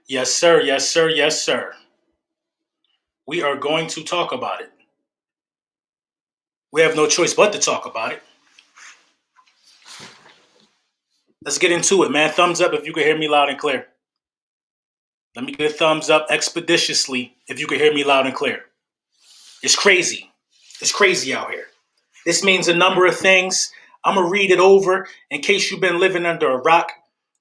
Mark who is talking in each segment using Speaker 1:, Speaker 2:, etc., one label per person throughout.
Speaker 1: Yes, sir. Yes, sir. Yes, sir. We are going to talk about it. We have no choice but to talk about it. Let's get into it, man. Thumbs up if you can hear me loud and clear. Let me get a thumbs up expeditiously if you can hear me loud and clear. It's crazy. It's crazy out here. This means a number of things. I'm going to read it over in case you've been living under a rock.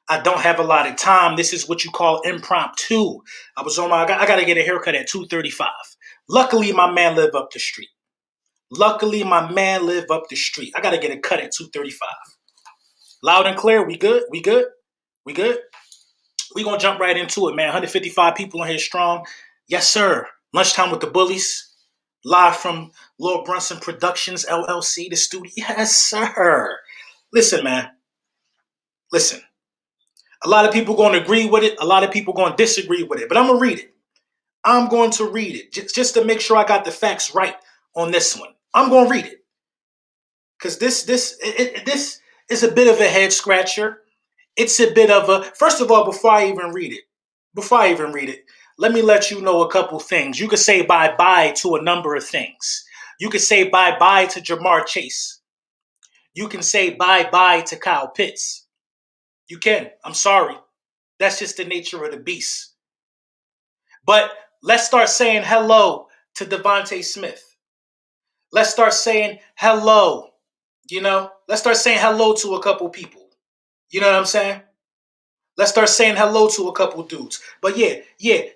Speaker 1: I don't have a lot of time. This is what you call impromptu. I got to get a haircut at 2:35. Luckily, my man lived up the street. I got to get a cut at 2:35. Loud and clear. We good? We good? We good? We going to jump right into it, man. 155 people in here strong. Yes, sir. Lunchtime with the bullies. Live from Lord Brunson Productions, LLC, the studio. Yes, sir. Listen, man. Listen. A lot of people going to agree with it. A lot of people going to disagree with it. But I'm going to read it. I'm going to read it just to make sure I got the facts right on this one. I'm going to read it. Because this is a bit of a head scratcher. It's a bit of a, first of all, before I even read it, let me let you know a couple things. You could say bye-bye to a number of things. You could say bye-bye to Jamar Chase. You can say bye-bye to Kyle Pitts. You can. I'm sorry. That's just the nature of the beast. But let's start saying hello to Devontae Smith. Let's start saying hello. Let's start saying hello to a couple people. You know what I'm saying? Let's start saying hello to a couple dudes. But yeah,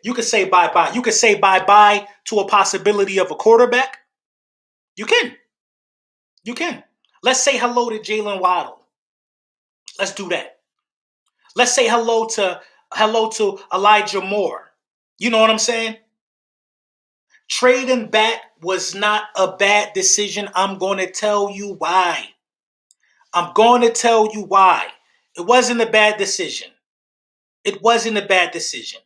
Speaker 1: you could say bye-bye. You could say bye-bye to a possibility of a quarterback. You can. You can. Let's say hello to Jalen Waddle. Let's do that. Let's say hello to Elijah Moore. You know what I'm saying? Trading back was not a bad decision. I'm going to tell you why. I'm going to tell you why. It wasn't a bad decision. It wasn't a bad decision.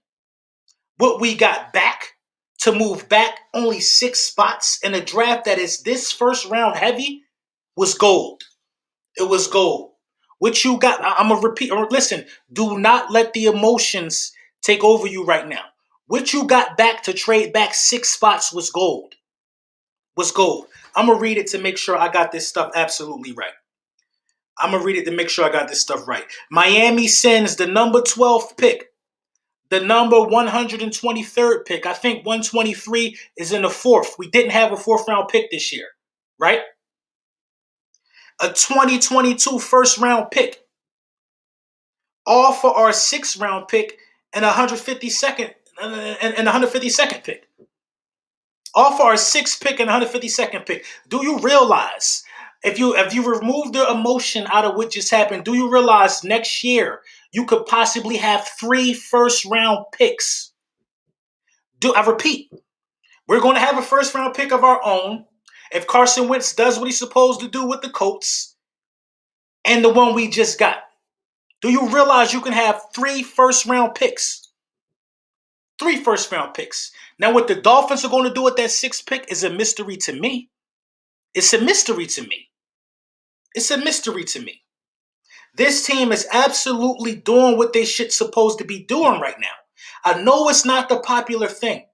Speaker 1: What we got back to move back only 6 spots in a draft that is this first round heavy was gold. It was gold. What you got, I'm going to repeat, or listen, do not let the emotions take over you right now. What you got back to trade back 6 spots was gold. Was gold. I'm going to read it to make sure I got this stuff absolutely right. I'm going to read it to make sure I got this stuff right. Miami sends the number 12th pick, the number 123rd pick. I think 123 is in the 4th. We didn't have a 4th round pick this year, right? A 2022 first round pick. All for our 6th round pick and 152nd pick. All for our 6th pick and 152nd pick. Do you realize if you remove the emotion out of what just happened, do you realize next year you could possibly have 3 first round picks? I repeat, we're going to have a first round pick of our own if Carson Wentz does what he's supposed to do with the Colts and the one we just got. Do you realize you can have 3 first round picks? 3 first round picks. Now, what the Dolphins are going to do with that 6th pick is a mystery to me. It's a mystery to me. It's a mystery to me. This team is absolutely doing what they should supposed to be doing right now. I know it's not the popular thing.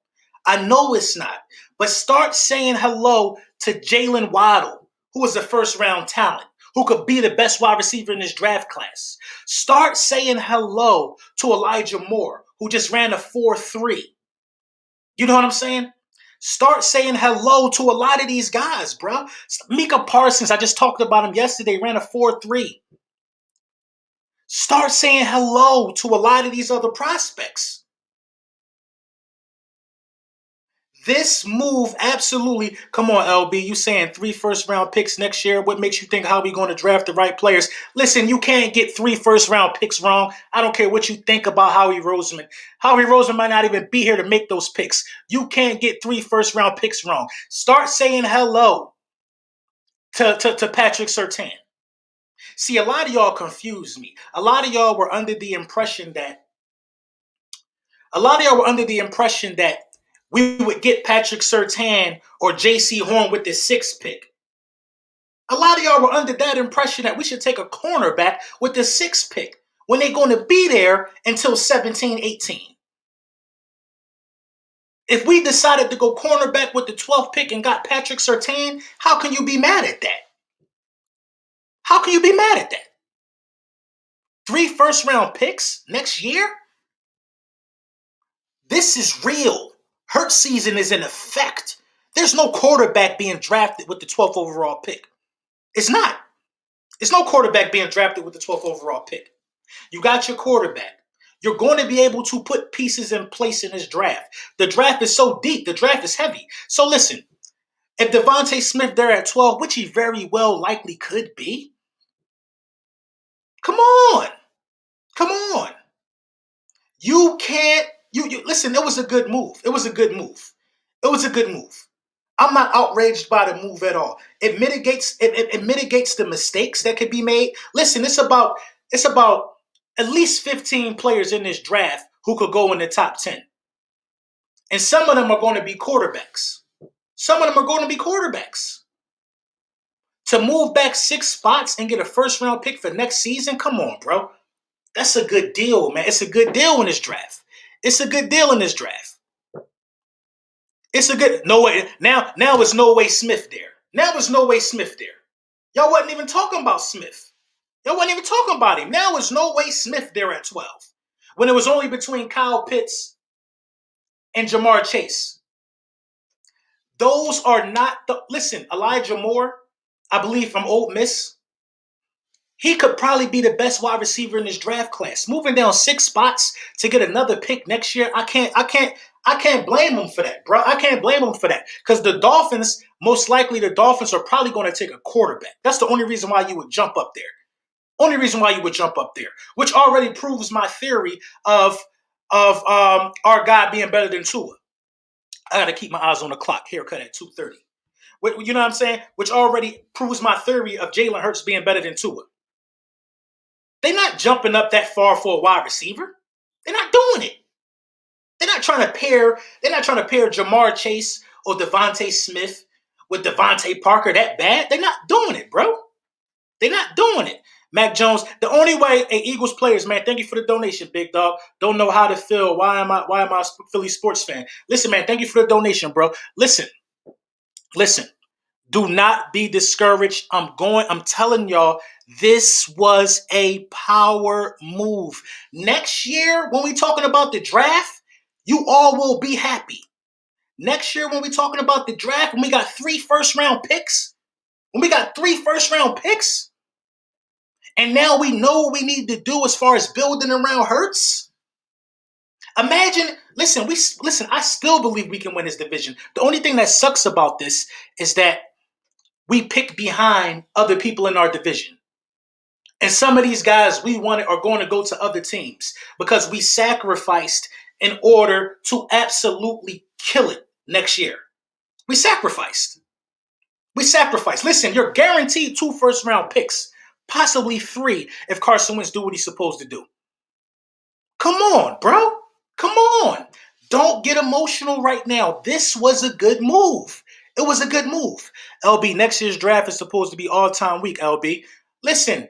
Speaker 1: I know it's not. But start saying hello to Jalen Waddle, who is a first round talent, who could be the best wide receiver in this draft class. Start saying hello to Elijah Moore, who just ran a 4.3. You know what I'm saying? Start saying hello to a lot of these guys, bro. Micah Parsons, I just talked about him yesterday, ran a 4.3. Start saying hello to a lot of these other prospects. This move absolutely, come on, LB, you saying 3 first round picks next year. What makes you think how we going to draft the right players? Listen, you can't get 3 first round picks wrong. I don't care what you think about Howie Roseman. Howie Roseman might not even be here to make those picks. You can't get 3 first round picks wrong. Start saying hello to Patrick Surtain. See, a lot of y'all confused me. A lot of y'all were under the impression that we would get Patrick Surtain or J.C. Horn with the 6th pick. A lot of y'all were under that impression that we should take a cornerback with the 6th pick when they're going to be there until 17, 18. If we decided to go cornerback with the 12th pick and got Patrick Surtain, how can you be mad at that? How can you be mad at that? 3 first-round picks next year? This is real. Hurt season is in effect. There's no quarterback being drafted with the 12th overall pick. It's not. There's no quarterback being drafted with the 12th overall pick. You got your quarterback. You're going to be able to put pieces in place in this draft. The draft is so deep. The draft is heavy. So listen, if Devontae Smith there at 12, which he very well likely could be, come on. Come on. You can't, you listen, it was a good move. It was a good move. It was a good move. I'm not outraged by the move at all. It mitigates the mistakes that could be made. Listen, it's about at least 15 players in this draft who could go in the top 10. And some of them are going to be quarterbacks. Some of them are going to be quarterbacks. To move back 6 spots and get a first-round pick for next season, come on, bro. That's a good deal, man. It's a good deal in this draft. It's a good deal in this draft. It's a good no way. Now it's no way Smith there. Now it's no way Smith there. Y'all wasn't even talking about Smith. Y'all wasn't even talking about him. Now it's no way Smith there at 12. When it was only between Kyle Pitts and Jamar Chase. Those are not the listen, Elijah Moore, I believe from Ole Miss. He could probably be the best wide receiver in this draft class. Moving down 6 spots to get another pick next year, I can't blame him for that, bro. I can't blame him for that. Because the Dolphins, most likely the Dolphins are probably going to take a quarterback. That's the only reason why you would jump up there. Only reason why you would jump up there. Which already proves my theory of our guy being better than Tua. I got to keep my eyes on the clock. Haircut at 2:30. You know what I'm saying? Which already proves my theory of Jalen Hurts being better than Tua. They're not jumping up that far for a wide receiver. They're not doing it. They're not trying to pair Jamar Chase or Devontae Smith with Devontae Parker that bad. They're not doing it, bro. They're not doing it. Mac Jones, the only way, hey, Eagles players, man, thank you for the donation, big dog. Don't know how to feel. Why am I a Philly sports fan? Listen, man, thank you for the donation, bro. Listen. Do not be discouraged. I'm telling y'all, this was a power move. Next year, when we're talking about the draft, you all will be happy. Next year, when we're talking about the draft, when we got 3 first-round picks, and now we know what we need to do as far as building around Hurts. Imagine, listen, I still believe we can win this division. The only thing that sucks about this is that we picked behind other people in our division. And some of these guys we wanted are going to go to other teams because we sacrificed in order to absolutely kill it next year. We sacrificed. Listen, you're guaranteed 2 first-round picks, possibly 3 if Carson Wentz do what he's supposed to do. Come on, bro. Come on. Don't get emotional right now. This was a good move. It was a good move. LB, next year's draft is supposed to be all-time weak, LB. Listen.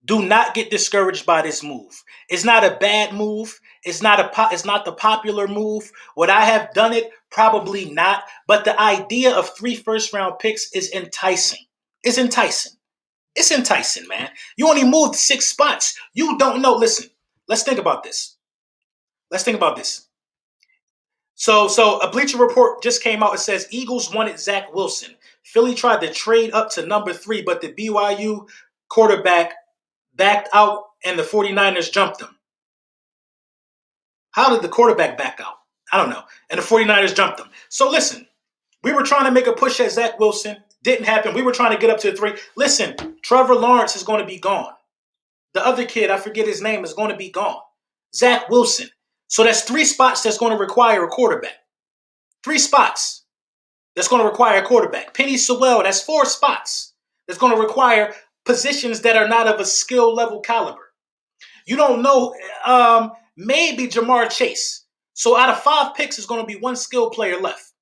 Speaker 1: Do not get discouraged by this move. It's not a bad move. It's not the popular move. Would I have done it? Probably not. But the idea of 3 first-round picks is enticing. It's enticing, man. You only moved 6 spots. You don't know. Listen, let's think about this. So a Bleacher Report just came out. It says Eagles wanted Zach Wilson. Philly tried to trade up to number 3, but the BYU quarterback backed out and the 49ers jumped him. How did the quarterback back out? I don't know. And the 49ers jumped him. So listen, we were trying to make a push at Zach Wilson. Didn't happen. We were trying to get up to the 3. Listen, Trevor Lawrence is going to be gone. The other kid, I forget his name, is going to be gone. Zach Wilson. So that's 3 spots that's going to require a quarterback. 3 spots that's going to require a quarterback. Penny Sewell, that's 4 spots that's going to require positions that are not of a skill level caliber. You don't know, maybe Jamar Chase. So out of 5 picks, there's going to be 1 skill player left.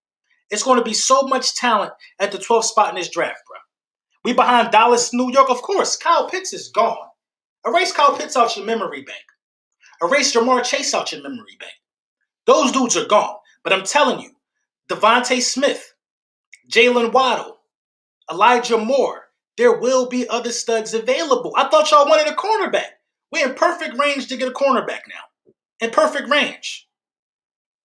Speaker 1: It's going to be so much talent at the 12th spot in this draft, bro. We behind Dallas, New York. Of course, Kyle Pitts is gone. Erase Kyle Pitts out your memory bank. Erase Jamar Chase out your memory bank. Those dudes are gone. But I'm telling you, Devontae Smith, Jalen Waddle, Elijah Moore, there will be other studs available. I thought y'all wanted a cornerback. We're in perfect range to get a cornerback now. In perfect range.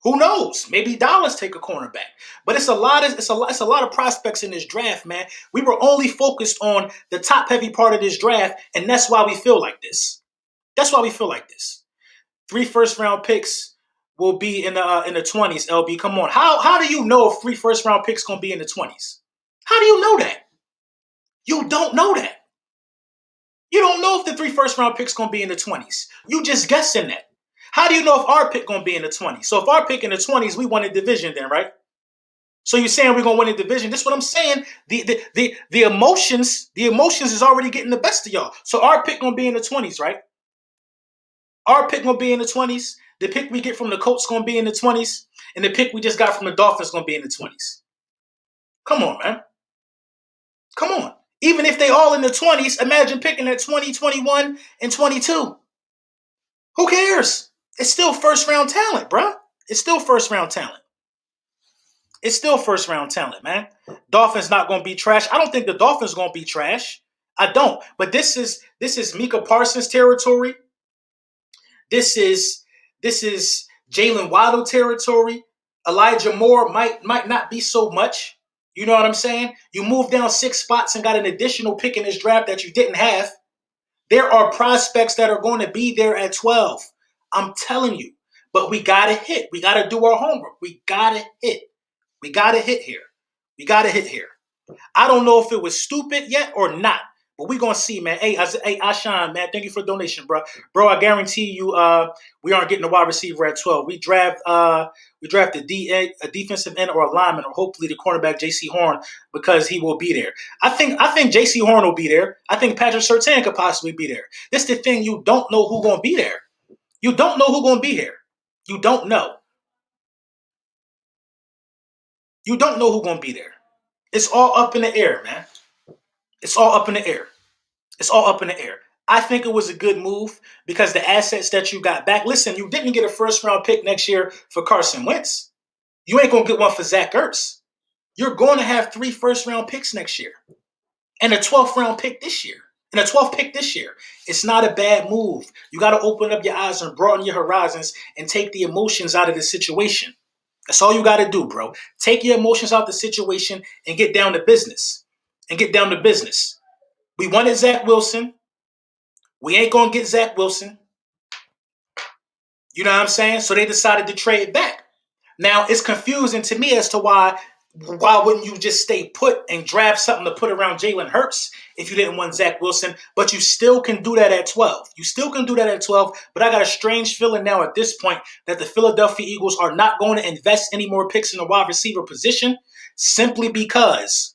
Speaker 1: Who knows? Maybe Dallas take a cornerback. But it's a lot of prospects in this draft, man. We were only focused on the top heavy part of this draft, and that's why we feel like this. That's why we feel like this. 3 first-round picks will be in the 20s. LB, come on. How do you know if 3 first-round picks gonna be in the 20s? How do you know that? You don't know that. You don't know if the 3 first-round picks gonna be in the 20s. You just guessing that. How do you know if our pick gonna be in the 20s? So if our pick in the 20s, we won a division then, right? So you're saying we're gonna win a division? This is what I'm saying. The emotions is already getting the best of y'all. So our pick gonna be in the 20s, right? Our pick gonna be in the 20s. The pick we get from the Colts gonna be in the 20s, and the pick we just got from the Dolphins gonna be in the 20s. Come on, man. Come on. Even if they all in the 20s, imagine picking at 20, 21, and 22. Who cares? It's still first-round talent, bro. It's still first-round talent. It's still first-round talent, man. Dolphins not going to be trash. I don't think the Dolphins going to be trash. I don't. But this is Micah Parsons territory. This is Jalen Waddle territory. Elijah Moore might not be so much. You know what I'm saying? You moved down 6 spots and got an additional pick in this draft that you didn't have. There are prospects that are going to be there at 12. I'm telling you. But we got to hit. We got to do our homework. We got to hit. We got to hit here. We got to hit here. I don't know if it was stupid yet or not. But we're going to see, man. Hey, Ashan, man, thank you for the donation, bro. Bro, I guarantee you we aren't getting a wide receiver at 12. We draft a defensive end or a lineman, or hopefully the cornerback J.C. Horn, because he will be there. I think J.C. Horn will be there. I think Patrick Surtain could possibly be there. This is the thing. You don't know who's going to be there. You don't know who's going to be here. You don't know. You don't know who's going to be there. It's all up in the air, man. It's all up in the air. It's all up in the air. I think it was a good move because the assets that you got back. Listen, you didn't get a first-round pick next year for Carson Wentz. You ain't going to get one for Zach Ertz. You're going to have 3 first-round picks next year and a 12th round pick this year. And a 12th pick this year. It's not a bad move. You got to open up your eyes and broaden your horizons and take the emotions out of the situation. That's all you got to do, bro. Take your emotions out of the situation and get down to business. We wanted Zach Wilson. We ain't going to get Zach Wilson. You know what I'm saying? So they decided to trade back. Now, it's confusing to me as to why wouldn't you just stay put and draft something to put around Jalen Hurts if you didn't want Zach Wilson? But you still can do that at 12. But I got a strange feeling now at this point that the Philadelphia Eagles are not going to invest any more picks in the wide receiver position simply because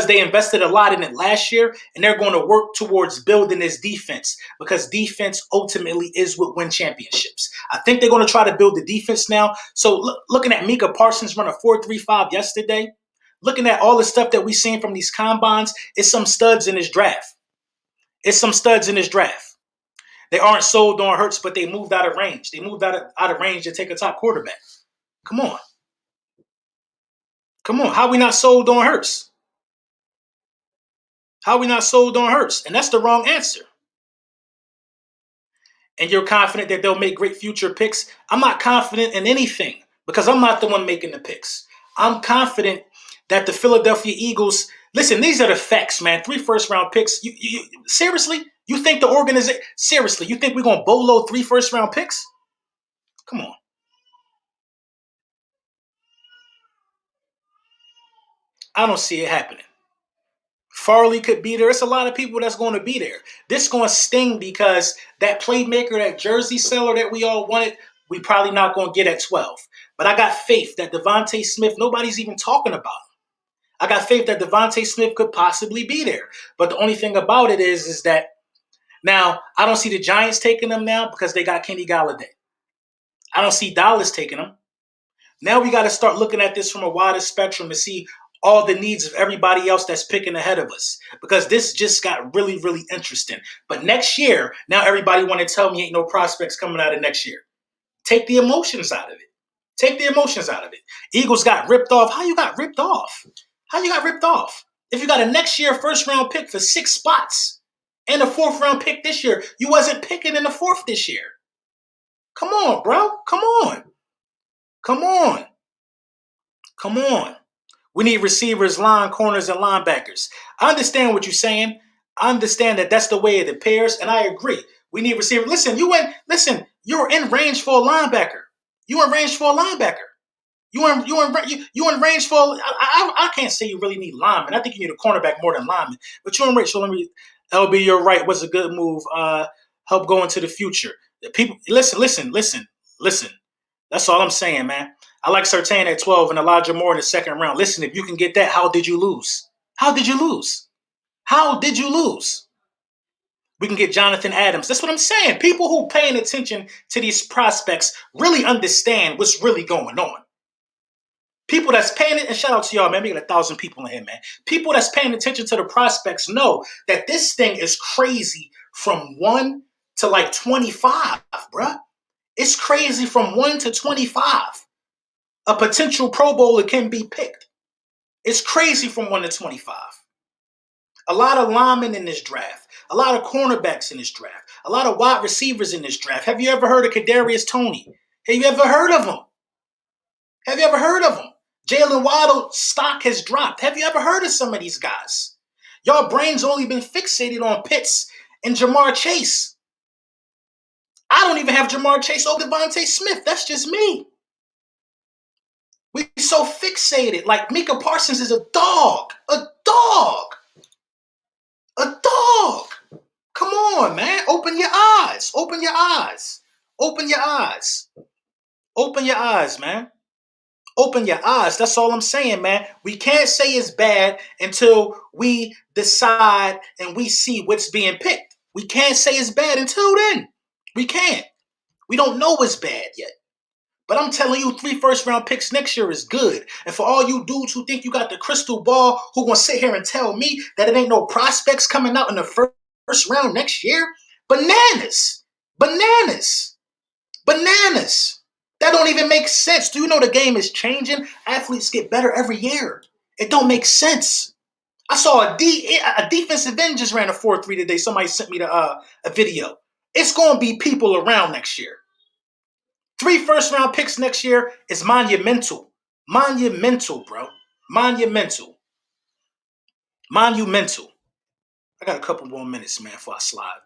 Speaker 1: they invested a lot in it last year, and they're going to work towards building this defense because defense ultimately is what wins championships. I think they're going to try to build the defense now. So looking at Micah Parsons run a 4.35 yesterday, looking at all the stuff that we've seen from these combines, it's some studs in this draft. They aren't sold on Hurts, but they moved out of range. They moved out of range to take a top quarterback. Come on. How we not sold on Hurts? And that's the wrong answer. And you're confident that they'll make great future picks? I'm not confident in anything because I'm not the one making the picks. I'm confident that the Philadelphia Eagles, listen, these are the facts, man. 3 first-round picks. Seriously? You think the organization, seriously, you think we're going to bolo 3 first-round picks? Come on. I don't see it happening. Farley could be there. It's a lot of people that's going to be there. This is going to sting because that playmaker, that jersey seller that we all wanted, we probably not going to get at 12. But I got faith that Devontae Smith, nobody's even talking about him. I got faith that Devontae Smith could possibly be there. But the only thing about it is that now I don't see the Giants taking them now because they got Kenny Galladay. I don't see Dallas taking them. Now we got to start looking at this from a wider spectrum to see all the needs of everybody else that's picking ahead of us, because this just got really, really interesting. But next year, now everybody want to tell me ain't no prospects coming out of next year. Take the emotions out of it. Take the emotions out of it. Eagles got ripped off. How you got ripped off? How you got ripped off? If you got a next year first round pick for 6 spots and a 4th round pick this year, you wasn't picking in the 4th this year. Come on, bro. Come on. Come on. Come on. We need receivers, line corners, and linebackers. I understand what you're saying. I understand that that's the way it appears, and I agree. We need receivers. Listen, you're in range for a linebacker. You in range for a linebacker. You in range for. I can't say you really need linemen. I think you need a cornerback more than linemen. But you're in range. So let me. LB, you're right. Was a good move. Help go into the future. People, listen. That's all I'm saying, man. I like Surtain at 12 and Elijah Moore in the 2nd round. Listen, if you can get that, how did you lose? How did you lose? How did you lose? We can get Jonathan Adams. That's what I'm saying. People who paying attention to these prospects really understand what's really going on. People that's paying it, and shout out to y'all, man. We got 1,000 people in here, man. People that's paying attention to the prospects know that this thing is crazy from 1 to like 25, bruh. It's crazy from 1 to 25. A potential Pro Bowler can be picked. It's crazy from 1 to 25. A lot of linemen in this draft. A lot of cornerbacks in this draft. A lot of wide receivers in this draft. Have you ever heard of Kadarius Toney? Have you ever heard of him? Have you ever heard of him? Jalen Waddle's stock has dropped. Have you ever heard of some of these guys? Y'all brains only been fixated on Pitts and Jamar Chase. I don't even have Jamar Chase over Devontae Smith. That's just me. We so fixated. Like Micah Parsons is a dog. A dog. A dog. Come on, man. Open your eyes. Open your eyes. Open your eyes. Open your eyes, man. Open your eyes. That's all I'm saying, man. We can't say it's bad until we decide and we see what's being picked. We can't say it's bad until then. We can't. We don't know it's bad yet. But I'm telling you, 3 first-round picks next year is good. And for all you dudes who think you got the crystal ball, who gonna sit here and tell me that it ain't no prospects coming out in the first round next year, bananas. Bananas. Bananas. That don't even make sense. Do you know the game is changing? Athletes get better every year. It don't make sense. I saw a defensive end just ran a 4.3 today. Somebody sent me a video. It's going to be people around next year. 3 first-round picks next year is monumental. Monumental, bro. Monumental. Monumental. I got a couple more minutes, man, before I slide.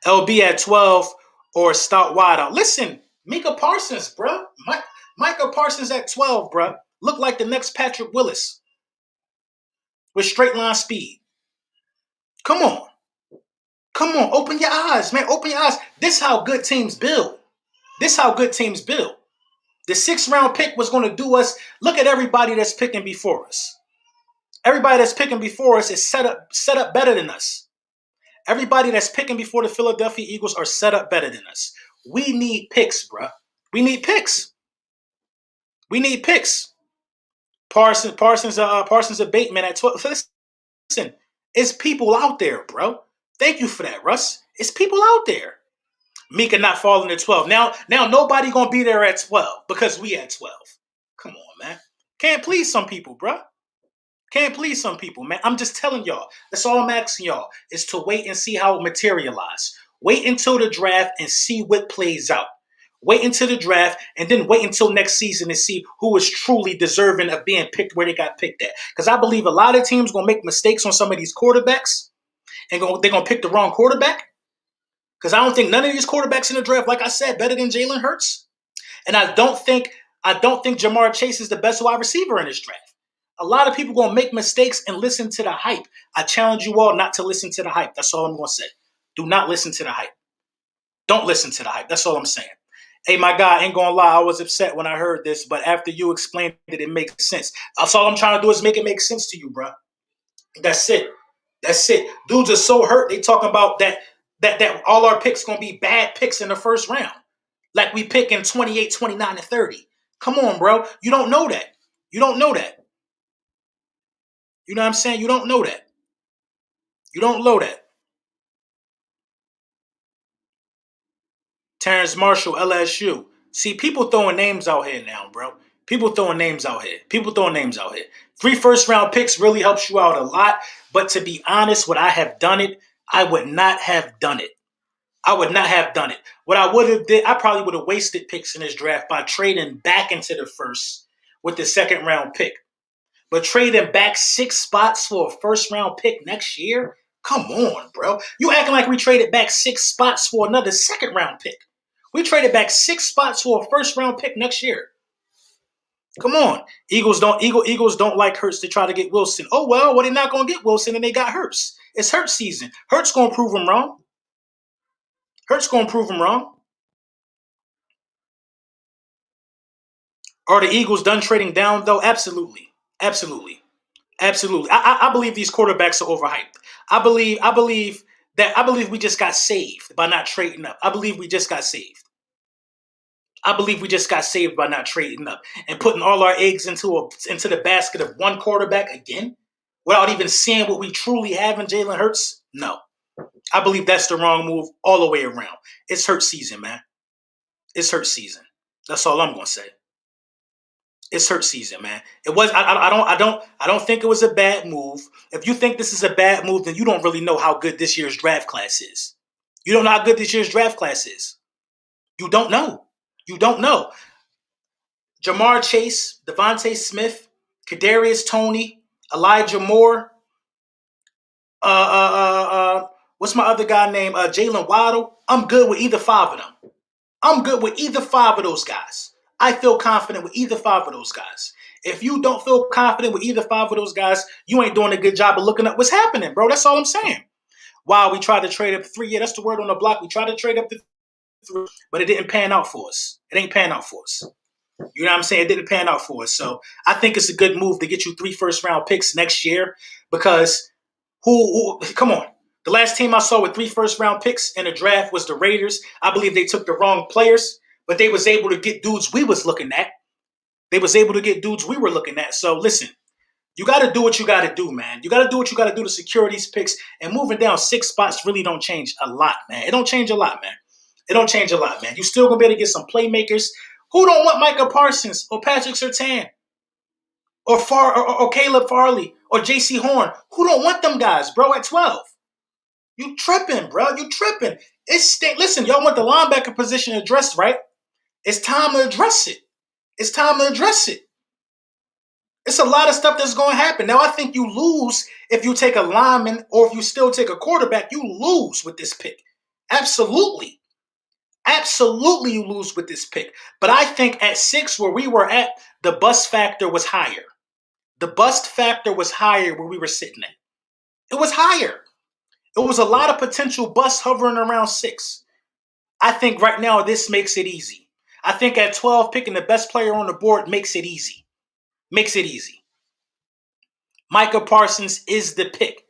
Speaker 1: LB at 12 or Stout Wideout. Listen, Micah Parsons, bro. Micah Parsons at 12, bro. Look like the next Patrick Willis with straight line speed. Come on. Come on. Open your eyes, man. Open your eyes. This is how good teams build. This is how good teams build. The 6th round pick was going to do us. Look at everybody that's picking before us. Everybody that's picking before us is set up better than us. Everybody that's picking before the Philadelphia Eagles are set up better than us. We need picks, bro. We need picks. We need picks. Parsons a Bateman at 12. Listen, it's people out there, bro. Thank you for that, Russ. It's people out there. Mika not falling at 12. Now nobody gonna be there at 12 because we at 12. Come on, man. Can't please some people, bro. Can't please some people, man. I'm just telling y'all. That's all I'm asking y'all is to wait and see how it materializes. Wait until the draft and see what plays out. Wait until the draft and then wait until next season and see who is truly deserving of being picked where they got picked at. Because I believe a lot of teams going to make mistakes on some of these quarterbacks and they're going to pick the wrong quarterback. Because I don't think none of these quarterbacks in the draft, like I said, better than Jalen Hurts. And I don't think Jamar Chase is the best wide receiver in this draft. A lot of people going to make mistakes and listen to the hype. I challenge you all not to listen to the hype. That's all I'm going to say. Do not listen to the hype. Don't listen to the hype. That's all I'm saying. Hey, my guy, ain't going to lie. I was upset when I heard this, but after you explained it, it makes sense. That's all I'm trying to do is make it make sense to you, bro. That's it. That's it. Dudes are so hurt. They talking about that all our picks going to be bad picks in the first round. Like we pick in 28, 29, and 30. Come on, bro. You don't know that. You don't know that. You know what I'm saying? You don't know that. You don't know that. Terrence Marshall, LSU. See, people throwing names out here now, bro. People throwing names out here. People throwing names out here. 3 first-round picks really helps you out a lot. But to be honest, would I have done it? I would not have done it. I would not have done it. What I would have did, I probably would have wasted picks in this draft by trading back into the first with the second round pick. But trading back 6 spots for a first round pick next year? Come on, bro. You acting like we traded back 6 spots for another second round pick. We traded back 6 spots for a first round pick next year. Come on. Eagles don't like Hurts to try to get Wilson. Oh well, they're not gonna get Wilson and they got Hurts. It's Hurts season. Hurts gonna prove them wrong. Hurts gonna prove them wrong. Are the Eagles done trading down though? Absolutely. Absolutely. Absolutely. I believe these quarterbacks are overhyped. I believe we just got saved by not trading up. I believe we just got saved. I believe we just got saved by not trading up and putting all our eggs into the basket of one quarterback again without even seeing what we truly have in Jalen Hurts. No. I believe that's the wrong move all the way around. It's Hurts season, man. It's Hurts season. That's all I'm gonna say. It's Hurt season, man. It was. I don't think it was a bad move. If you think this is a bad move, then you don't really know how good this year's draft class is. You don't know how good this year's draft class is. You don't know. You don't know. Jamar Chase, Devontae Smith, Kadarius Toney, Elijah Moore. What's my other guy named? Jalen Waddle. I'm good with either 5 of them. I'm good with either 5 of those guys. I feel confident with either 5 of those guys. If you don't feel confident with either 5 of those guys, you ain't doing a good job of looking up what's happening, bro. That's all I'm saying. Wow, we tried to trade up 3. Yeah, that's the word on the block. We tried to trade up to 3, but it didn't pan out for us. It ain't pan out for us. You know what I'm saying? It didn't pan out for us. So I think it's a good move to get you 3 first-round picks next year because come on. The last team I saw with 3 first-round picks in the draft was the Raiders. I believe they took the wrong players, but they was able to get dudes we was looking at. They was able to get dudes we were looking at. So listen, you got to do what you got to do, man. You got to do what you got to do to secure these picks. And moving down 6 spots really don't change a lot, man. It don't change a lot, man. It don't change a lot, man. You still gonna be able to get some playmakers. Who don't want Micah Parsons or Patrick Surtain or Caleb Farley or J.C. Horn? Who don't want them guys, bro? At 12, you tripping, bro. You tripping. Listen, y'all want the linebacker position addressed, right? It's time to address it. It's time to address it. It's a lot of stuff that's going to happen. Now, I think you lose if you take a lineman or if you still take a quarterback. You lose with this pick. Absolutely. Absolutely, you lose with this pick. But I think at 6, where we were at, the bust factor was higher. The bust factor was higher where we were sitting at. It was higher. It was a lot of potential busts hovering around 6. I think right now this makes it easy. I think at 12, picking the best player on the board makes it easy. Makes it easy. Micah Parsons is the pick.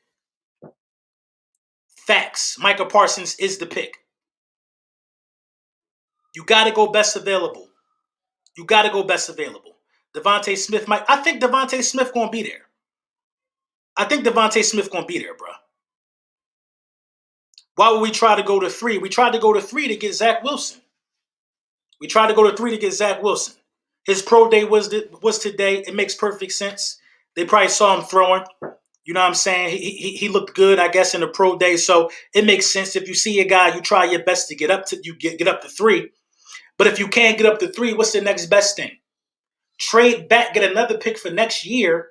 Speaker 1: Facts. Micah Parsons is the pick. You got to go best available. You got to go best available. Devontae Smith I think Devontae Smith going to be there. I think Devontae Smith going to be there, bro. Why would we try to go to 3? We tried to go to 3 to get Zach Wilson. We tried to go to 3 to get Zach Wilson. His pro day was today. It makes perfect sense. They probably saw him throwing. You know what I'm saying? He looked good, I guess, in the pro day. So it makes sense. If you see a guy, you try your best to get up to 3. But if you can't get up to 3, what's the next best thing? Trade back, get another pick for next year,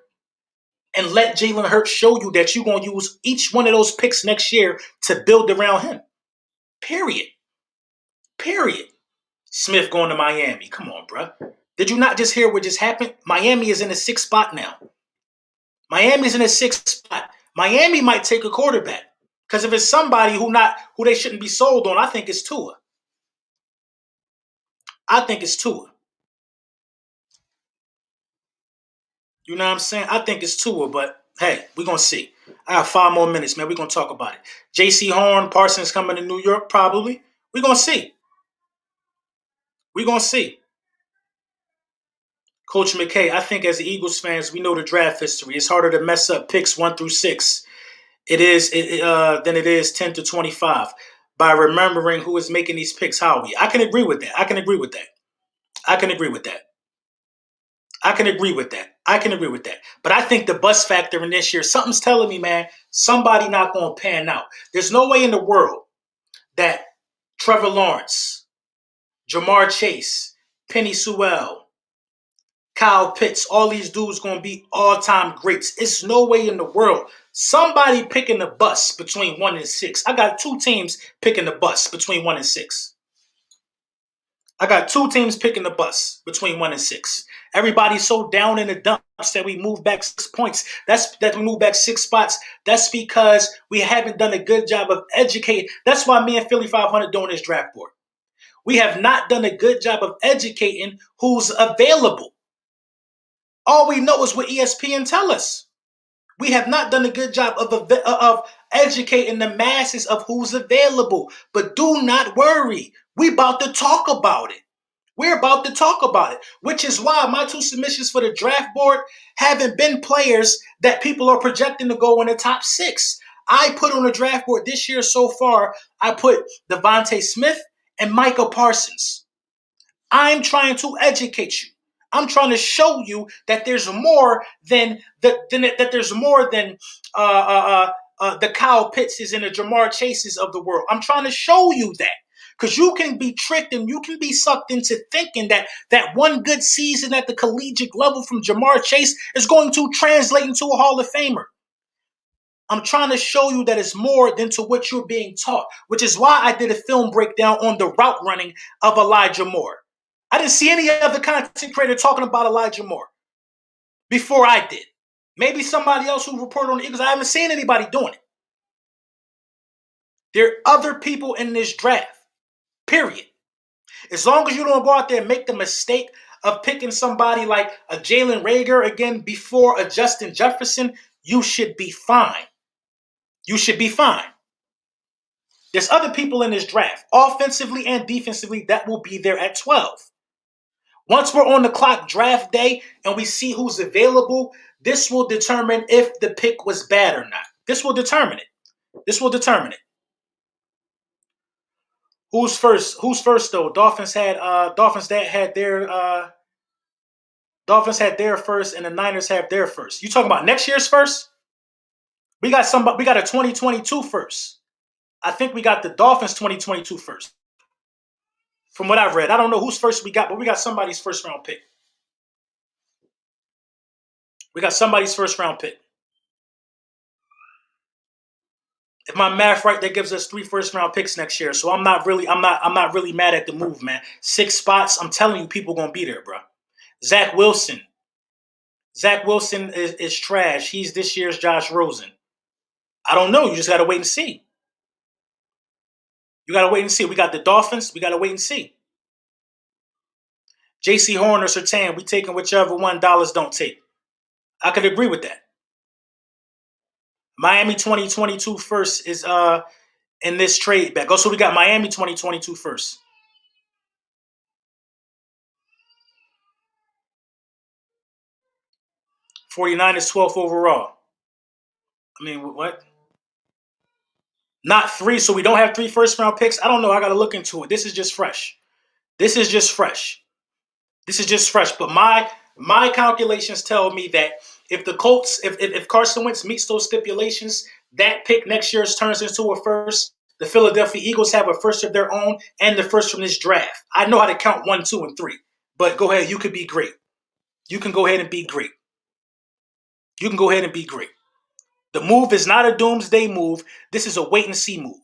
Speaker 1: and let Jalen Hurts show you that you're going to use each one of those picks next year to build around him. Period. Period. Smith going to Miami. Come on, bro. Did you not just hear what just happened? Miami is in the 6th spot now. Miami's in the 6th spot. Miami might take a quarterback. Because if it's somebody who they shouldn't be sold on, I think it's Tua. I think it's Tua. You know what I'm saying? I think it's Tua, but hey, we're going to see. I have 5 more minutes, man. We're going to talk about it. J.C. Horn, Parsons coming to New York, probably. We're going to see. We're going to see. Coach McKay, I think as Eagles fans, we know the draft history. It's harder to mess up picks 1 through 6. Than it is 10 to 25 by remembering who is making these picks. Howie, I can agree with that. I can agree with that. I can agree with that. I can agree with that. I can agree with that. But I think the bust factor in this year, something's telling me, man, somebody not going to pan out. There's no way in the world that Trevor Lawrence, Jamar Chase, Penny Sewell, Kyle Pitts, all these dudes going to be all-time greats. It's no way in the world. Somebody picking the bus between 1 and 6. I got 2 teams picking the bus between 1 and 6. I got 2 teams picking the bus between 1 and 6. Everybody's so down in the dumps that we move back 6 points. That we move back 6 spots. That's because we haven't done a good job of educating. That's why me and Philly 500 doing this draft board. We have not done a good job of educating who's available. All we know is what ESPN tell us. We have not done a good job of educating the masses of who's available. But do not worry. We about to talk about it. We're about to talk about it, which is why my 2 submissions for the draft board haven't been players that people are projecting to go in the top 6. I put on the draft board this year so far, I put Devontae Smith and Micah Parsons. I'm trying to educate you. I'm trying to show you that there's more than the Kyle Pittses and the Jamar Chases of the world. I'm trying to show you that. Because you can be tricked and you can be sucked into thinking that one good season at the collegiate level from Jamar Chase is going to translate into a Hall of Famer. I'm trying to show you that it's more than to what you're being taught, which is why I did a film breakdown on the route running of Elijah Moore. I didn't see any other content creator talking about Elijah Moore before I did. Maybe somebody else who reported on the Eagles. I haven't seen anybody doing it. There are other people in this draft, period. As long as you don't go out there and make the mistake of picking somebody like a Jalen Reagor again before a Justin Jefferson, you should be fine. You should be fine. There's other people in this draft, offensively and defensively, that will be there at 12. Once we're on the clock draft day and we see who's available, this will determine if the pick was bad or not. This will determine it. This will determine it. Who's first? Who's first though? Dolphins had their first, and the Niners have their first. You talking about next year's first? We got a 2022 first. I think we got the Dolphins 2022 first. From what I've read. I don't know whose first we got, but we got somebody's first round pick. We got somebody's first round pick. If my math right, that gives us 3 first round picks next year. So I'm not really mad at the move, man. 6 spots, I'm telling you, people gonna be there, bro. Zach Wilson. Zach Wilson is trash. He's this year's Josh Rosen. I don't know. You just gotta wait and see. You gotta wait and see. We got the Dolphins. We gotta wait and see. J.C. Horn or Surtain, we taking whichever one dollars don't take. I could agree with that. Miami 2022 first is in this trade back. Oh, so we got Miami 2022 first. '49ers 12th overall. I mean, what? Not 3, so we don't have 3 first round picks. I don't know. I got to look into it. This is just fresh. But my calculations tell me that if the Colts, if Carson Wentz meets those stipulations, that pick next year turns into a first. The Philadelphia Eagles have a first of their own and the first from this draft. I know how to count 1, 2, and 3. But go ahead. You could be great. You can go ahead and be great. The move is not a doomsday move. This is a wait and see move.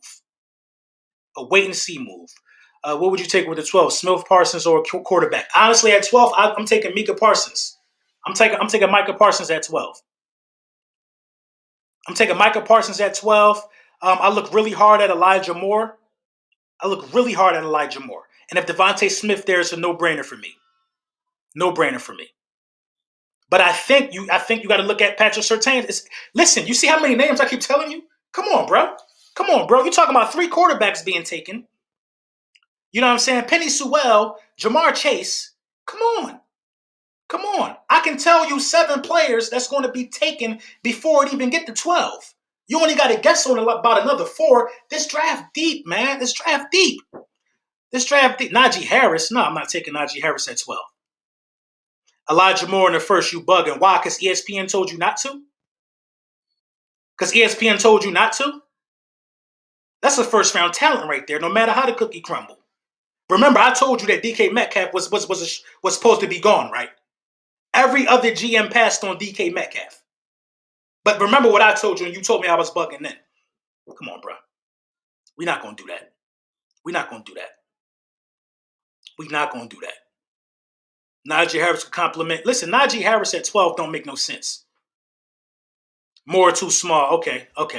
Speaker 1: What would you take with the 12? Smith, Parsons, or quarterback? Honestly, at 12, I'm taking Micah Parsons. I'm taking Micah Parsons at 12. I'm taking Micah Parsons at 12. I look really hard at Elijah Moore. And if Devontae Smith there, it's a no-brainer for me. But I think you got to look at Patrick Surtain. Listen, you see how many names I keep telling you? Come on, bro. You're talking about 3 quarterbacks being taken. You know what I'm saying? Penny Sewell, Jamar Chase. Come on. Come on. I can tell you 7 players that's going to be taken before it even get to 12. You only got to guess on about another 4. This draft deep, man. This draft deep. Najee Harris. No, I'm not taking Najee Harris at 12. Elijah Moore in the first, you bugging. Why? Because ESPN told you not to? Because ESPN told you not to? That's a first-round talent right there, no matter how the cookie crumble. Remember, I told you that DK Metcalf was supposed to be gone, right? Every other GM passed on DK Metcalf. But remember what I told you, and you told me I was bugging then. Come on, bro. We're not going to do that. We're not going to do that. We're not going to do that. Najee Harris could compliment. Listen, Najee Harris at 12 don't make no sense. More too small. Okay. But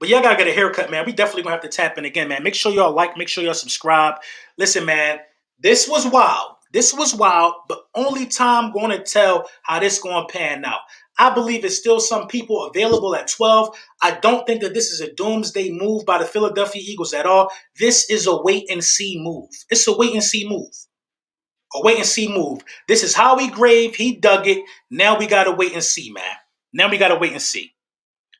Speaker 1: y'all gotta get a haircut, man. We definitely gonna have to tap in again, man. Make sure y'all like, make sure y'all subscribe. Listen, man, this was wild. But only time gonna tell how this gonna pan out. I believe there's still some people available at 12. I don't think that this is a doomsday move by the Philadelphia Eagles at all. This is a wait and see move. It's a wait and see move. A wait and see move. This is Howie Grave. He dug it. Now we gotta wait and see, man. Now we gotta wait and see.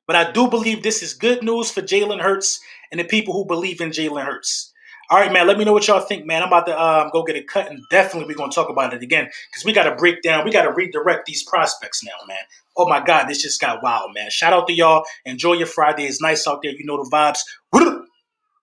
Speaker 1: But I do believe this is good news for Jalen Hurts and the people who believe in Jalen Hurts. All right, man, let me know what y'all think, man. I'm about to go get a cut, and definitely we're going to talk about it again because we got to break down. We got to redirect these prospects now, man. Oh, my God, this just got wild, man. Shout out to y'all. Enjoy your Friday. It's nice out there. You know the vibes.